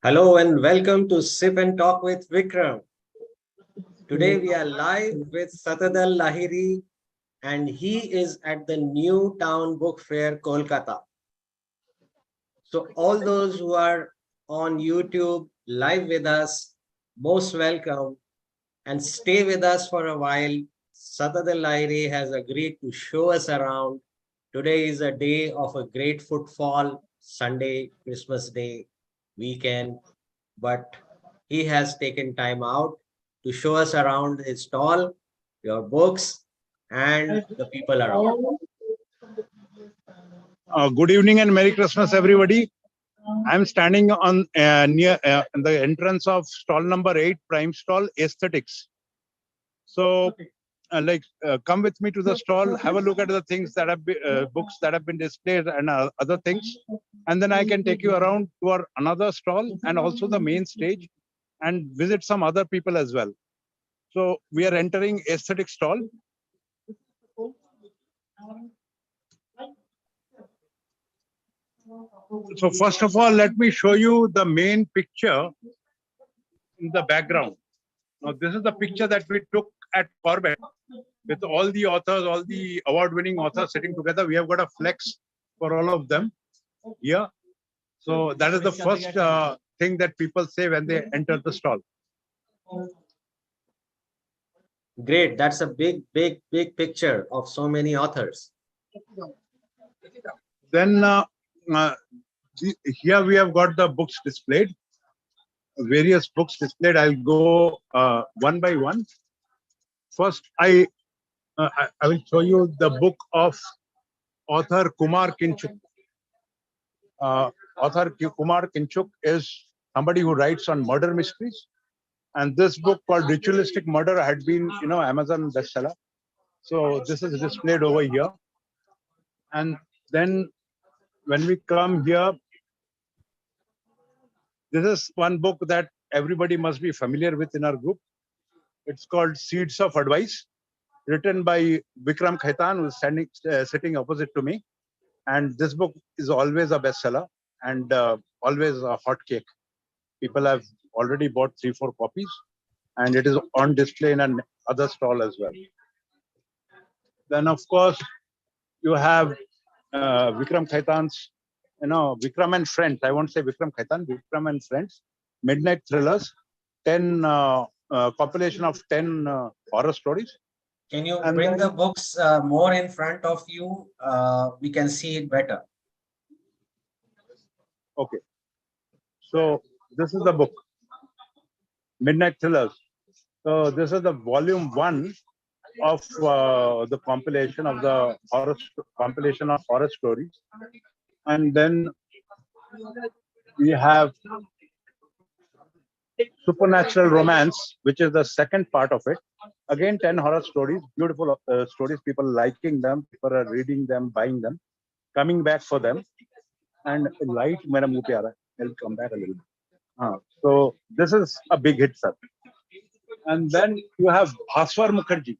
Hello and welcome to Sip and Talk with Vikram. Today we are live with Satadal Lahiri and he is at the New Town Book Fair, Kolkata. So all those who are on YouTube live with us, most welcome and stay with us for a while. Satadal Lahiri has agreed to show us around. Today is a day of a great footfall, Sunday, Christmas Day, weekend. But he has taken time out to show us around his stall, your books, and the people around. Good evening and Merry Christmas, everybody. I'm standing on near the entrance of stall number 8, prime stall, aesthetics. So, come with me to the stall, have a look at the things that have been, books that have been displayed and other things, and then I can take you around to our another stall and also the main stage, and visit some other people as well. So we are entering aesthetic stall. So first of all, let me show you the main picture in the background. Now, this is the picture that we took at Corbett with all the authors, all the award-winning authors sitting together. We have got a flex for all of them here. So that is the first thing that people say when they enter the stall. Great. That's a big picture of so many authors. Then here we have got the books displayed, various books displayed. I'll go one by one. First, I will show you the book of author Kumar Kinchuk. Author Kumar Kinchuk is somebody who writes on murder mysteries. And this book called Ritualistic Murder had been, Amazon bestseller. So this is displayed over here. And then when we come here, this is one book that everybody must be familiar with in our group. It's called Seeds of Advice, written by Vikram Khaitan, who is sitting opposite to me. And this book is always a bestseller and always a hot cake. People have already bought 3-4 copies, and it is on display in another stall as well. Then, of course, you have Vikram Khaitan's, Vikram and Friends. I won't say Vikram Khaitan, Vikram and Friends, Midnight Thrillers, 10 compilation of 10 horror stories. Can you bring the books more in front of you? We can see it better. Okay. So this is the book, Midnight Thrillers. So this is the volume 1 of the compilation of the horror stories. And then we have Supernatural Romance, which is the second part of it. Again, 10 horror stories, beautiful stories, people liking them, people are reading them, buying them, coming back for them. And light, I'll come back a little bit. So this is a big hit, sir. And then you have Bhaswar Mukherjee.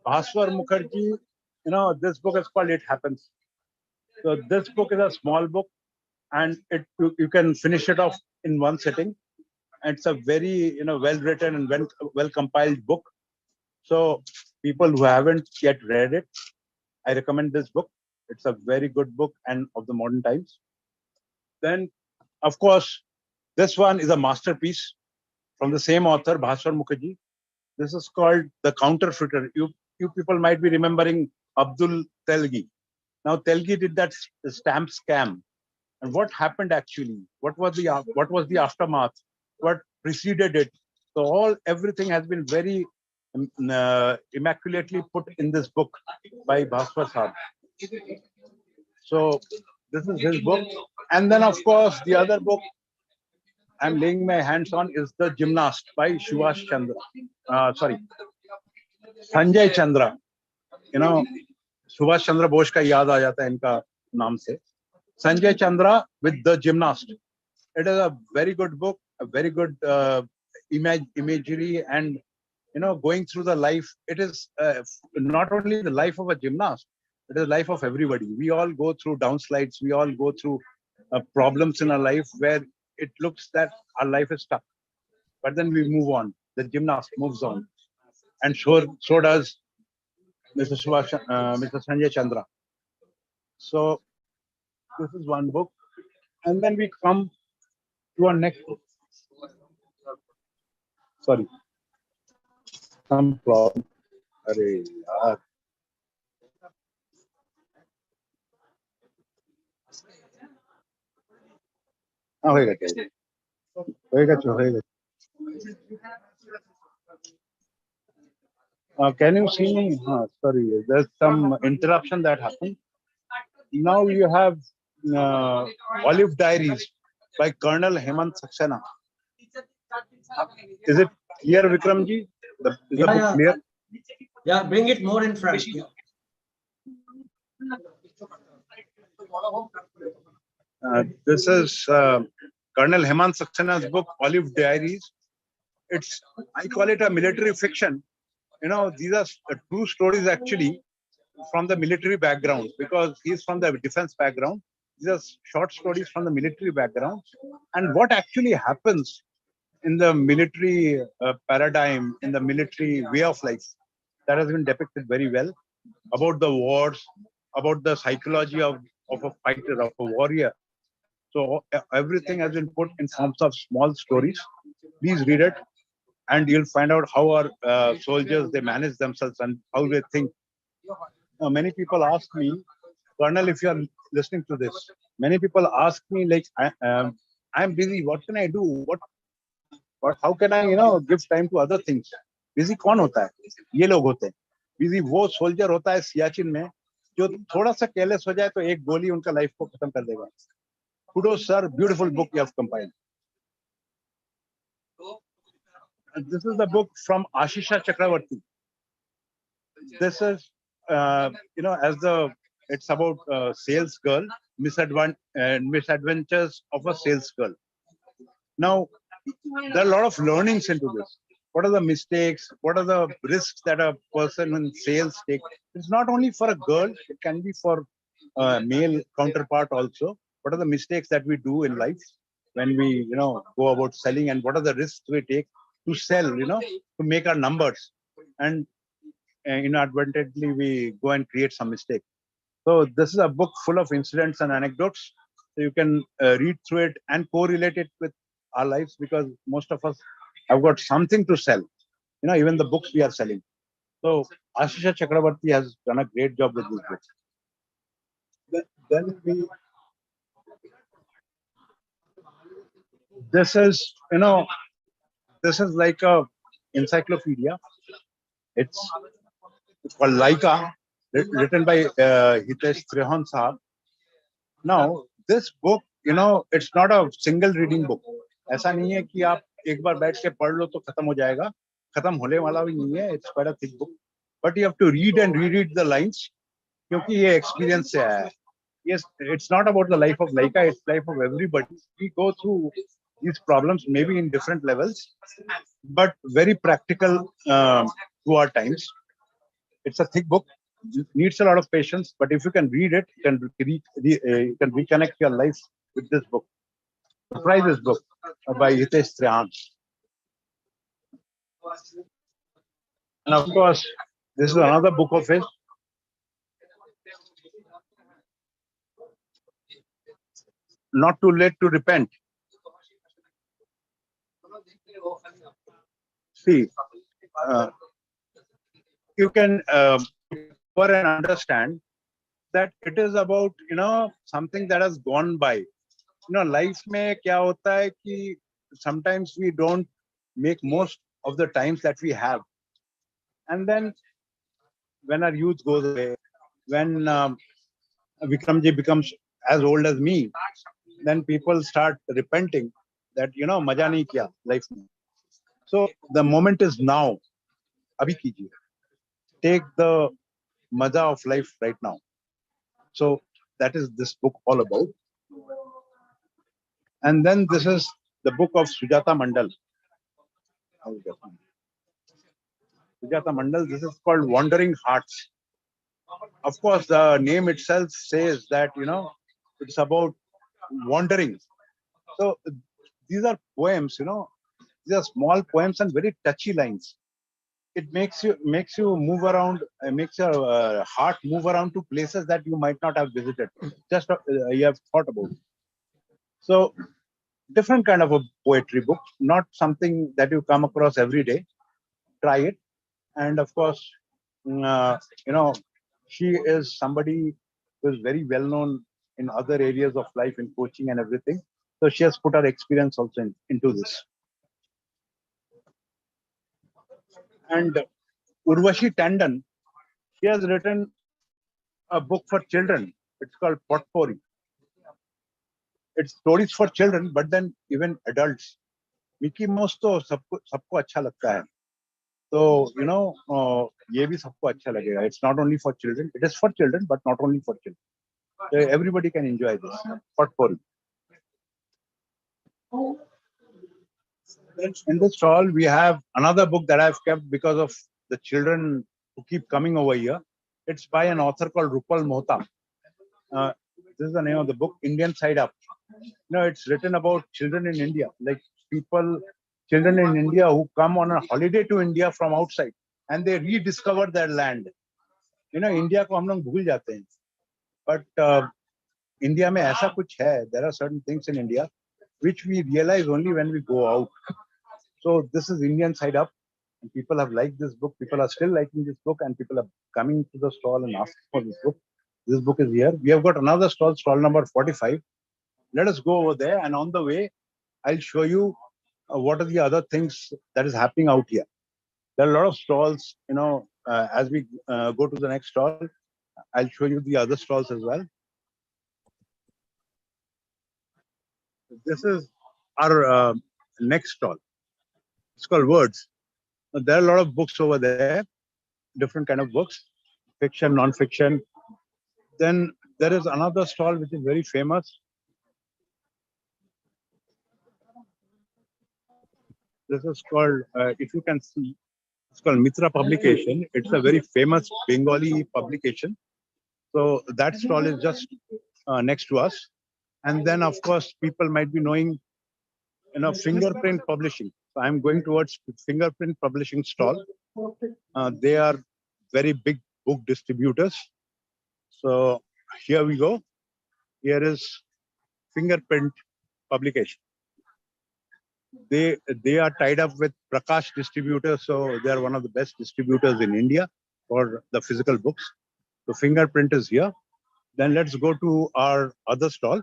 Bhaswar Mukherjee, this book is called It Happens. So this book is a small book, and you can finish it off in one sitting. And it's a very well written and well compiled book. So people who haven't yet read it, I recommend this book. It's a very good book and of the modern times. Then, of course, this one is a masterpiece from the same author, Bhaswar Mukherjee. This is called The Counterfeiter. You people might be remembering Abdul Telgi. Now, Telgi did that stamp scam. And what happened actually? What was the aftermath? What preceded it? So everything has been very immaculately put in this book by Bhaswar Saab. So this is his book. And then, of course, the other book I'm laying my hands on is The Gymnast by Subhash Chandra. Sanjay Chandra. Subhash Chandra Bose ka yaad aa jata hai inka naam se. Sanjay Chandra with The Gymnast. It is a very good book, a very good imagery, and going through the life. It is not only the life of a gymnast, it is the life of everybody. We all go through downslides. We all go through problems in our life where it looks that our life is stuck. But then we move on. The gymnast moves on. And so does Mr. Sanjay Chandra. So this is one book. And then we come to our next book. Sorry. Some problem. Arey, yaar. होएगा. Can you see me? Sorry, there's some interruption that happened. Now you have Olive Diaries by Colonel Hemant Saxena. Is it clear, Vikramji? Is the book clear? Yeah, bring it more in front. Yeah. This is Colonel Hemant Saxena's book, Olive Diaries. I call it a military fiction. These are true stories actually from the military background, because he's from the defense background. These are short stories from the military background. And what actually happens in the military paradigm, in the military way of life, that has been depicted very well, about the wars, about the psychology of a fighter, of a warrior. So everything has been put in forms of small stories. Please read it, and you'll find out how our soldiers, they manage themselves and how they think. Many people ask me, Colonel, if you are listening to this, many people ask me, like, I'm busy, what can I do? How can I, give time to other things? Busy कौन होता है? ये लोग होते हैं. Busy वो soldier होता है सियाचिन में, जो थोड़ा सा careless हो जाए तो एक गोली उनका life को खत्म कर देगा. Kudos, sir, beautiful book you have compiled. This is the book from Ashisha Chakravarti. This is, it's about a sales girl, misadventures of a sales girl. Now, there are a lot of learnings into this. What are the mistakes? What are the risks that a person in sales take? It's not only for a girl, it can be for a male counterpart also. What are the mistakes that we do in life when we, go about selling, and what are the risks we take to sell, to make our numbers, and inadvertently we go and create some mistake. So this is a book full of incidents and anecdotes. So you can read through it and correlate it with our lives, because most of us have got something to sell, even the books we are selling. So Ashisha Chakravarti has done a great job with this book. Then this is like a encyclopedia. It's called Laika, written by Hitesh Trehan Saab. Now, this book, it's not a single reading book. ऐसा नहीं है कि आप एक बार बैठ के पढ़ लो तो खत्म हो जाएगा. खत्म होने वाला भी नहीं है. It's quite a thick book, but you have to read and reread the lines, क्योंकि ये experience से आया है. Yes, it's not about the life of Laika, it's life of everybody. We go through these problems, maybe in different levels, but very practical to our times. It's a thick book. It needs a lot of patience, but if you can read it, you can reconnect your life with this book. Try this book by Hitesh Trehan. And of course, this is another book of his. Not too late to repent. See, you can and understand that it is about, something that has gone by. Life में क्या होता है कि sometimes we don't make most of the times that we have. And then when our youth goes away, when Vikramji becomes as old as me, then people start repenting that, मजा नहीं किया life में. So the moment is now. अभी कीजिए. Take the maza of life right now. So that is this book all about. And then this is the book of Sujata Mandal. Sujata Mandal, this is called Wandering Hearts. Of course, the name itself says that, it's about wandering. So these are poems, these are small poems and very touchy lines. It makes you move around, makes your heart move around to places that you might not have visited, just you have thought about. So different kind of a poetry book, not something that you come across every day. Try it. And of course, mm, uh, you know, she is somebody who is very well known in other areas of life, in coaching and everything. So she has put her experience also into this. And Urvashi Tandon, she has written a book for children. It's called Potpourri. It's stories for children, but then even adults. Mickey Mouse to सबको अच्छा लगता है. So ये भी सबको अच्छा लगेगा. It's not only for children. It is for children, but not only for children. So everybody can enjoy this. Potpourri. In the stall, we have another book that I've kept because of the children who keep coming over here. It's by an author called Rupal Mohta. This is the name of the book, Indian Side Up. It's written about children in India, like children in India who come on a holiday to India from outside and they rediscover their land. India को हम लोग भूल जाते हैं. But India में ऐसा कुछ है. There are certain things in India which we realize only when we go out. So this is Indian Side Up. And people have liked this book. People are still liking this book, and people are coming to the stall and asking for this book. This book is here. We have got another stall, stall number 45. Let us go over there, and on the way, I'll show you what are the other things that is happening out here. There are a lot of stalls, as we go to the next stall, I'll show you the other stalls as well. This is our next stall. It's called Words. There are a lot of books over there, different kind of books, fiction, non-fiction. Then there is another stall which is very famous. This is called, if you can see, it's called Mitra Publication. It's a very famous Bengali publication. So that stall is just next to us. And then, of course, people might be knowing, Fingerprint Publishing. So I'm going towards Fingerprint Publishing stall. They are very big book distributors. So here we go. Here is Fingerprint Publication. They are tied up with Prakash Distributors, so they are one of the best distributors in India for the physical books. So Fingerprint is here. Then let's go to our other stall.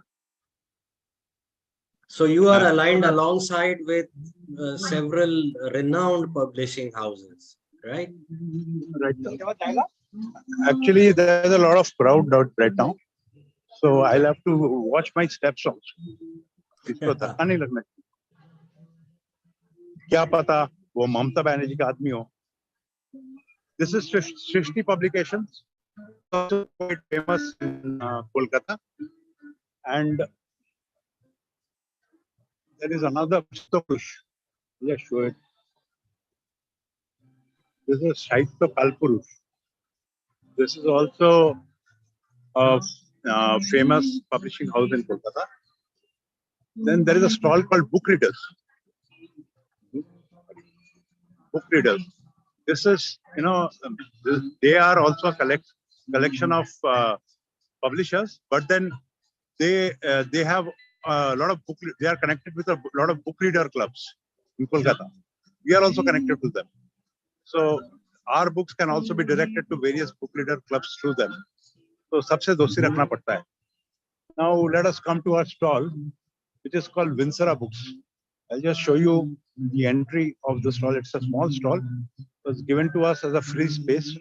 So you are aligned alongside with several renowned publishing houses, right? Right now. Actually, there's a lot of crowd out right now, so I'll have to watch my steps also. इसको धक्का नहीं लगना चाहिए. क्या पता वो ममता बनर्जी का आदमी हो. This is Srishti Publications, also quite famous in Kolkata, and there is another push. Let's show it. This is Saitya Kalpurush. This is also a famous publishing house in Kolkata. Then there is a stall called Book Readers. Book Readers. This is, they are also a collection of publishers, but then they have a lot of book. They are connected with a lot of book reader clubs in Kolkata. We are also connected to them. So our books can also be directed to various book reader clubs through them. So सबसे दोस्ती रखना पड़ता है. Now let us come to our stall, which is called Vinsara Books. I'll just show you the entry of the stall. It's a small stall. It was given to us as a free space.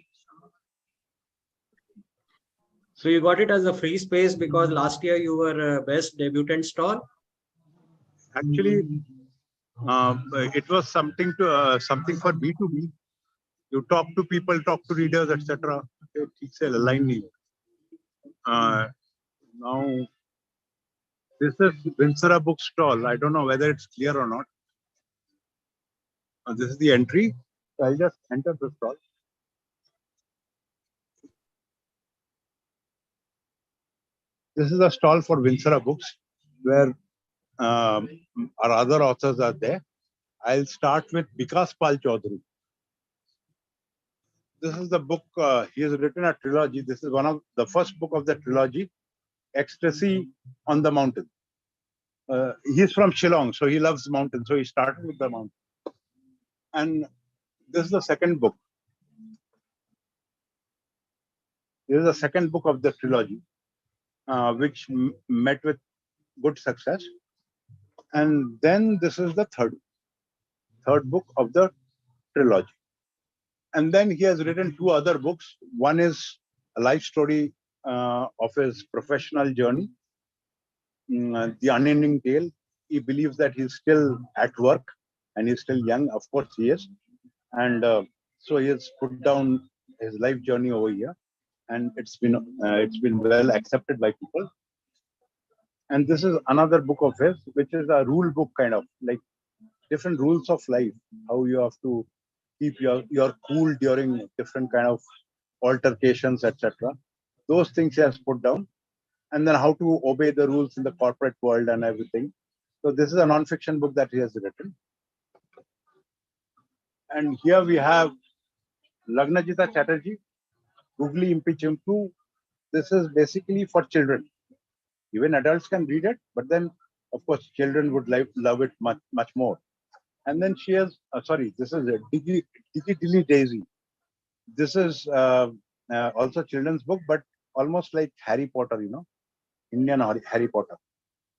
So you got it as a free space because last year you were best debutant stall? Actually, it was something for B2B. You talk to people, talk to readers, etc. It's a line. Now, this is Vinsara book stall. I don't know whether it's clear or not. This is the entry. So I'll just enter the stall. This is a stall for Vinsara books, where our other authors are there. I'll start with Vikas Pal Chaudhary. This is the book, he has written a trilogy. This is one of the first book of the trilogy, Ecstasy on the Mountain. He's from Shillong, so he loves mountains. So he started with the mountain. And this is the second book. This is the second book of the trilogy, which met with good success. And then this is the third book of the trilogy. And then he has written two other books. One is a life story of his professional journey, The Unending Tale. He believes that he's still at work and he's still young. Of course he is. And so he has put down his life journey over here. And it's been well accepted by people. And this is another book of his, which is a rule book, kind of like different rules of life, how you have to keep your cool during different kind of altercations, etc. Those things he has put down, and then how to obey the rules in the corporate world and everything. So this is a non-fiction book that he has written. And here we have Lagnajita Chatterjee, Googly Impi Chimpu. This is basically for children. Even adults can read it, but then of course children would love it much more. And then she has, this is a Digi Dilly Daisy. This is also children's book, but almost like Harry Potter, Indian Harry Potter.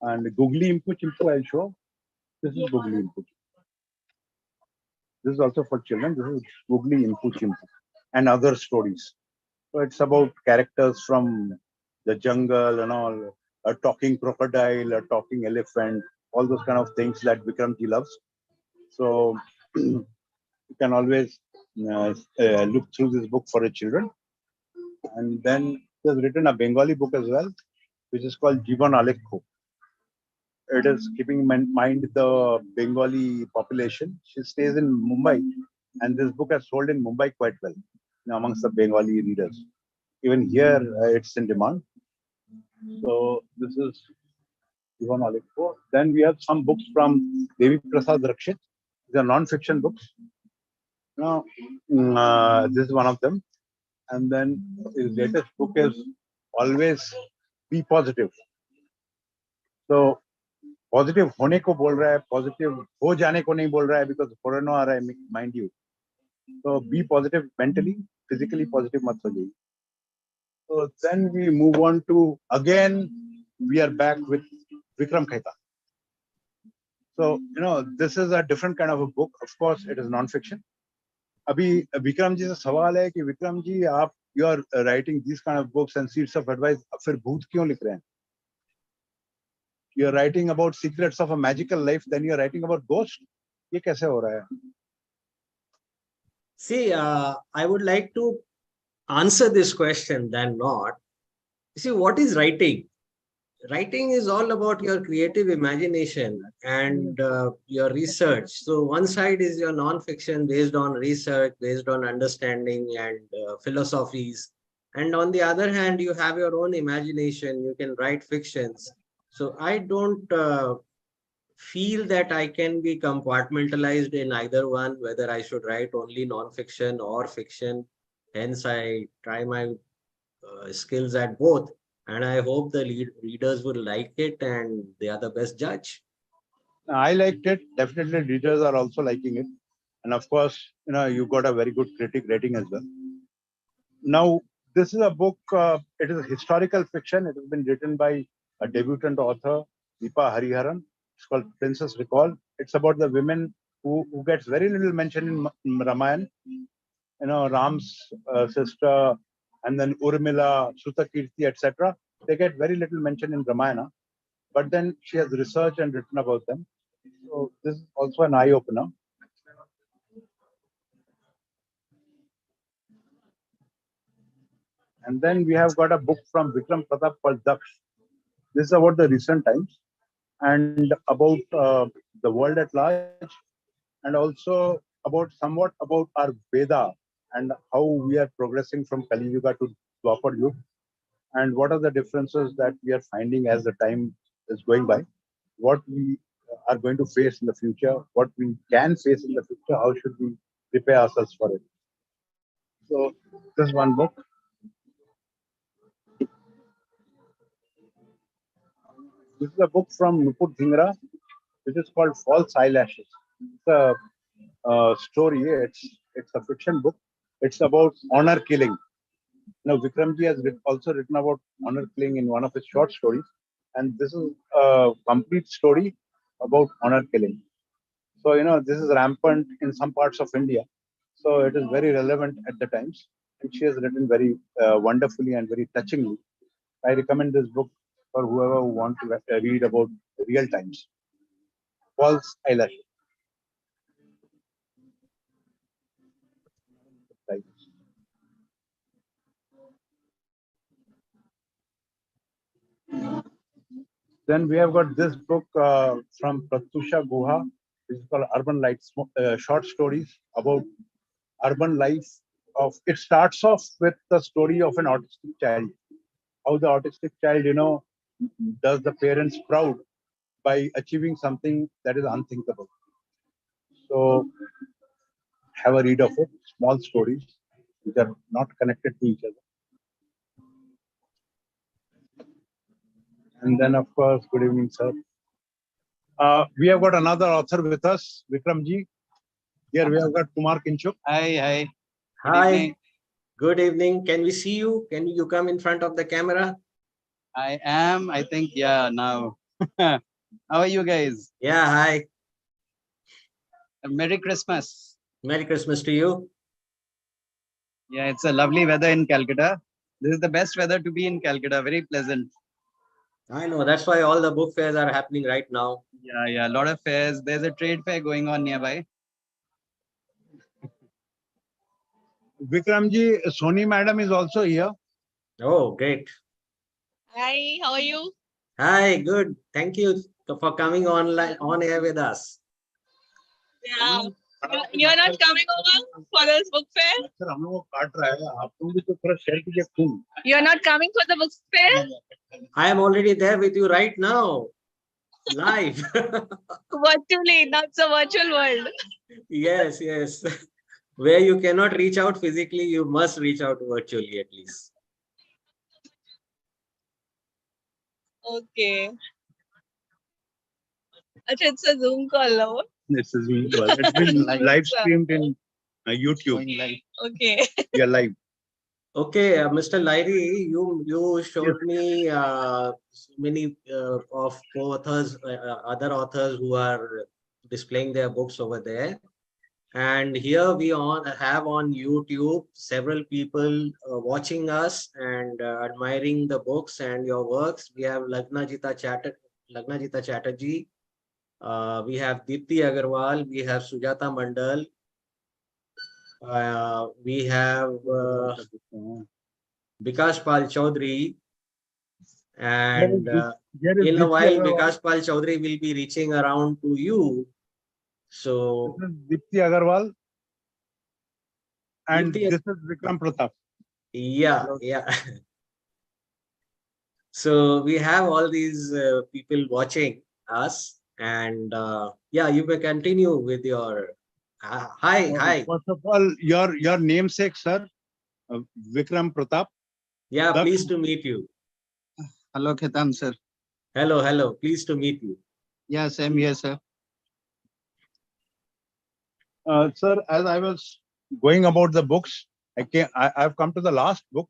And Googly Impu Chimpu, I'll show. This is Googly Impu. This is also for children. This is Googly Impu Chimpu and other stories. So it's about characters from the jungle and all, a talking crocodile, a talking elephant, all those kind of things that Vikramji loves. So you can always look through this book for the children. And then he has written a Bengali book as well, which is called Jivan Alekho. It is keeping in mind the Bengali population. She stays in Mumbai, and this book has sold in Mumbai quite well amongst the Bengali readers. Even here, it's in demand. So this is Jivan Alekho. Then we have some books from Devi Prasad Rakshit. These are non-fiction books. Now, this is one of them. And then his latest book is Always Be Positive. So, positive होने को बोल रहा है, positive हो जाने को नहीं बोल रहा है, because कोरोना आ रहा है, mind you. So, be positive mentally, physically positive मत हो जाइए. So then we move on to, again, we are back with Vikram Khaitan. So, this is a different kind of a book. Of course, it is non-fiction. अभी विक्रम जी से सवाल है कि विक्रम जी आप you are writing these kind of books and seeds of advice, फिर भूत क्यों लिख रहे हैं? You are writing about secrets of a magical life, then you are writing about ghosts. ये कैसे हो रहा है? See, I would like to answer this question than not. See, what is writing? Writing is all about your creative imagination and your research. So one side is your non-fiction based on research, based on understanding and philosophies. And on the other hand, you have your own imagination. You can write fictions. So I don't feel that I can be compartmentalized in either one, whether I should write only non-fiction or fiction. Hence, I try my skills at both. And I hope the readers will like it and they are the best judge. I liked it. Definitely readers are also liking it. And of course, you got a very good critic rating as well. Now, this is a book, it is a historical fiction. It has been written by a debutant author, Deepa Hariharan. It's called Princess Recall. It's about the women who gets very little mention in Ramayana. Ram's sister, and then Urmila, Sutakirti, etc. They get very little mention in Ramayana, but then she has researched and written about them. So this is also an eye-opener. And then we have got a book from Vikram Pratap called Daksh. This is about the recent times and about the world at large, and also somewhat about our Veda and how we are progressing from Kali Yuga to Dwapar Yuga, and what are the differences that we are finding as the time is going by. what we are going to face in the future, what we can face in the future, how should we prepare ourselves for it. So this is one book. This is a book from Nupur Dhingra, which is called False Eyelashes. It's a story. It's a fiction book. It's about honor killing. Now, Vikramji has also written about honor killing in one of his short stories, and this is a complete story about honor killing. So, this is rampant in some parts of India. So, it is very relevant at the times, and she has written very wonderfully and very touchingly. I recommend this book for whoever who want to read about real times. False Eyelash. Right. Then we have got this book from Pratyusha Guha, which is called Urban Life, short stories about urban life. It starts off with the story of an autistic child. How the autistic child, does the parents proud by achieving something that is unthinkable. So have a read of it. Small stories which are not connected to each other. And then, of course, good evening, sir. We have got another author with us, Vikramji. Here we have got Kumar Kinchuk. Hi. Hi, good evening. Can we see you? Can you come in front of the camera? I am, I think, yeah, now. How are you guys? Yeah, hi. Merry Christmas. Merry Christmas to you. Yeah, it's a lovely weather in Calcutta. This is the best weather to be in Calcutta. Very pleasant. I know, that's why all the book fairs are happening right now. Yeah, a lot of fairs. There's a trade fair going on nearby. Vikramji, Soni madam is also here. Oh, great. Hi, how are you? Hi, good. Thank you for coming on air with us. Yeah. You're not coming over for this book fair? Sir हम लोग को काट रहा है आप लोग भी तो थोड़ा शेयर कीजिए खून. You're not coming for the book fair? I am already there with you right now, live. Virtually, that's a virtual world. Yes. Where you cannot reach out physically, you must reach out virtually at least. Okay. Achha, it's a Zoom call now. This is it's been live streamed in YouTube. Going live. Okay. We are live. Okay, Mr. Lairi, you showed me so many of co-authors, other authors who are displaying their books over there. And here we have on YouTube several people watching us and admiring the books and your works. We have Lagnajita Chatterjee, we have Deepti Agarwal, we have Sujata Mandal, we have Bikash Pal Chaudhary, and in a while Bikash Pal Chaudhary will be reaching around to you. So Deepti Agarwal and this is Vikram Pratap. Yeah. So we have all these people watching us, and yeah, you may continue with your hi. First of all, your namesake, sir, Vikram Pratap. Yeah, pleased to meet you. Hello, Khaitan, sir. Hello. Pleased to meet you. Yeah, same here, sir. Sir, as I was going about the books, I've come to the last book.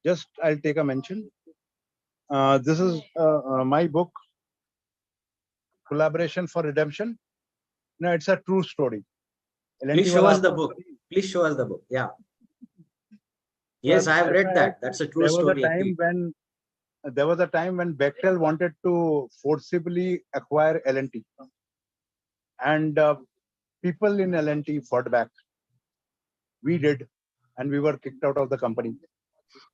Just I'll take a mention. This is my book, Collaboration for Redemption. No, it's a true story. Please show us the book. Yeah. Yes, I have read that. That's a true story. There was a time when Bechtel wanted to forcibly acquire L&T. And people in L&T fought back. We did, and we were kicked out of the company.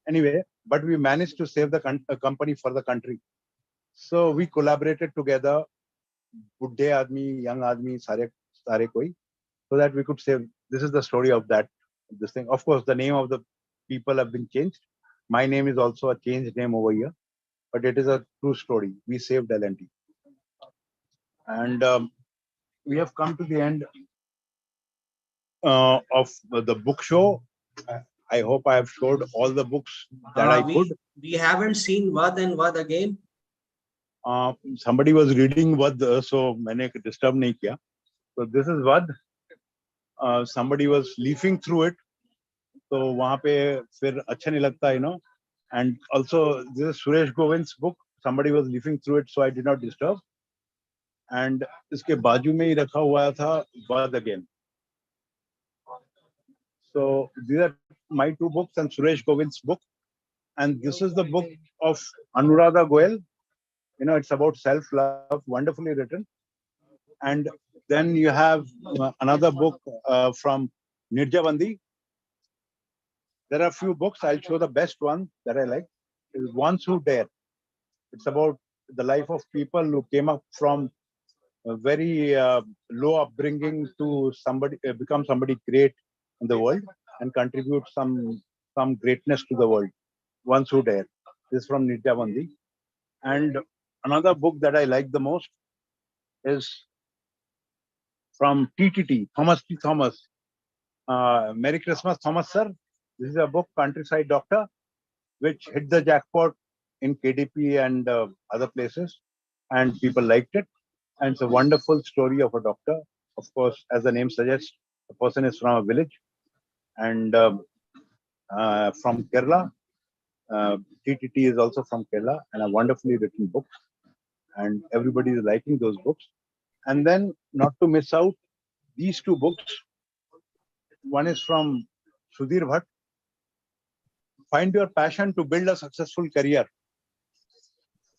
Anyway, but we managed to save the company for the country. So we collaborated together, buddhe aadmi, young aadmi, sare koi, so that we could save. This is the story of this thing. Of course, the name of the people have been changed. My name is also a changed name over here, but it is a true story. We saved L&T. And we have come to the end of the book show. I hope I have showed all the books that I could. We haven't seen Vad and Vad again. Somebody was reading Vad, so मैंने disturb नहीं किया. So this is Vad. Somebody was leafing through it. So वहाँ पे फिर अच्छा नहीं लगता, you know. And also this is Suresh Govind's book. Somebody was leafing through it, so I did not disturb. And इसके बाजू में ही रखा हुआ था Vad again. So these are my two books and Suresh Govind's book. And this is the book of Anuradha Goyal. You know, it's about self-love, wonderfully written. And then you have another book from Nirjavandi. There are a few books. I'll show the best one that I like. Is Ones Who Dare. It's about the life of people who came up from a very low upbringing to somebody become somebody great in the world and contribute some greatness to the world. Ones Who Dare. This is from Nirjavandi. And another book that I like the most is from TTT, Thomas T. Thomas. Merry Christmas, Thomas, sir. This is a book, Countryside Doctor, which hit the jackpot in KDP and other places, and people liked it. And it's a wonderful story of a doctor. Of course, as the name suggests, the person is from a village and from Kerala. TTT is also from Kerala, and a wonderfully written book. And everybody is liking those books. And then, not to miss out, these two books. One is from Sudhir Bhatt. Find your passion to build a successful career.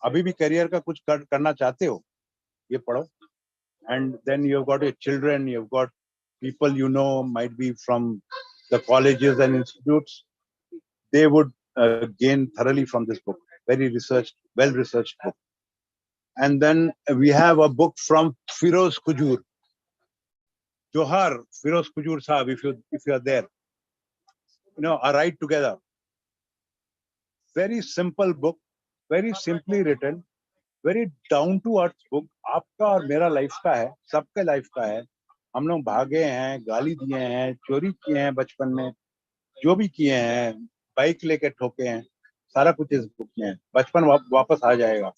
अभी भी career का कुछ करना चाहते हो, ये पढ़ो. And then you've got your children, you've got people you know might be from the colleges and institutes. They would gain thoroughly from this book. Very researched, well-researched book. And then we have a book from Firoz Kujur. Johar, Firoz Kujur Sahab, if you are there. You know, A Ride Together. Very simple book, very simply written, very down to earth book. आपका और मेरा life का है, सबके life का है. हम लोग भागे हैं, गाली दिए हैं, चोरी किए हैं बचपन में, जो भी किए हैं, बाइक लेके ठोके हैं, सारा कुछ इस बुक में है. बचपन वापस आ जाएगा.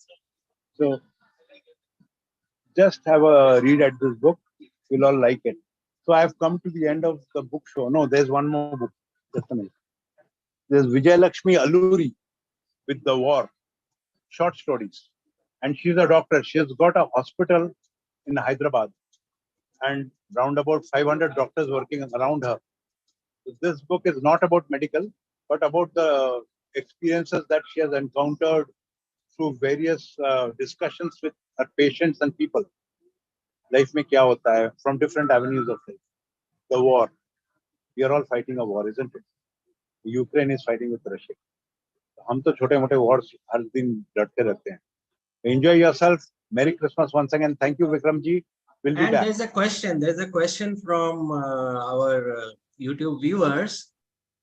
So just have a read at this book. You'll all like it. So I have come to the end of the book show. No, there's one more book. Just a minute. There's Vijay Lakshmi Alluri with the war, short stories. And she's a doctor. She has got a hospital in Hyderabad and round about 500 doctors working around her. So this book is not about medical, but about the experiences that she has encountered through various discussions with her patients and people. Life में क्या होता है, from different avenues of life. The war. We are all fighting a war, isn't it? Ukraine is fighting with Russia. हम तो छोटे-मोटे wars हर दिन लड़ते रहते हैं. Enjoy yourself. Merry Christmas once again. Thank you, Vikram ji. We'll be back. There's a question from our YouTube viewers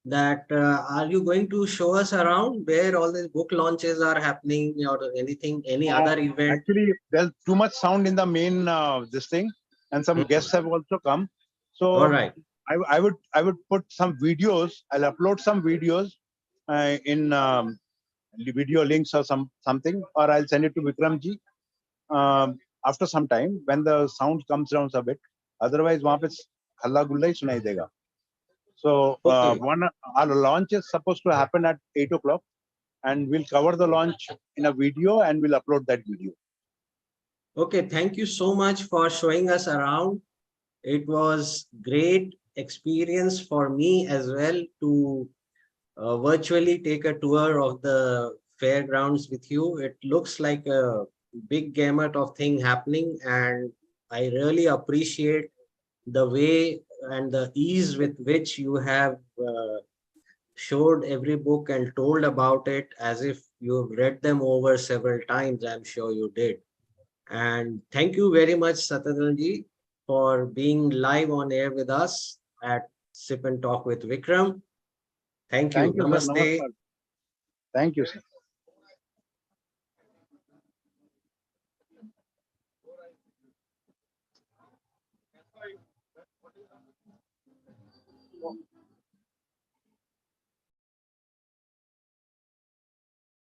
that are you going to show us around where all these book launches are happening or anything, any other event? Actually, there's too much sound in the main this thing, and some guests have also come. So All right. I would put some videos. I'll upload some videos in video links or something, or I'll send it to Vikram ji after some time when the sound comes down a bit. Otherwise, वहाँ पे हल्ला गुल्ला ही सुनाई देगा. So our launch is supposed to happen at 8 o'clock, and we'll cover the launch in a video and we'll upload that video. Okay, thank you so much for showing us around. It was great experience for me as well to virtually take a tour of the fairgrounds with you. It looks like a big gamut of thing happening, and I really appreciate the way and the ease with which you have showed every book and told about it as if you've read them over several times. I'm sure you did. And thank you very much, Satadal ji, for being live on air with us at Sip and Talk with Vikram. Thank you. Namaste. Namaskar. Thank you, sir.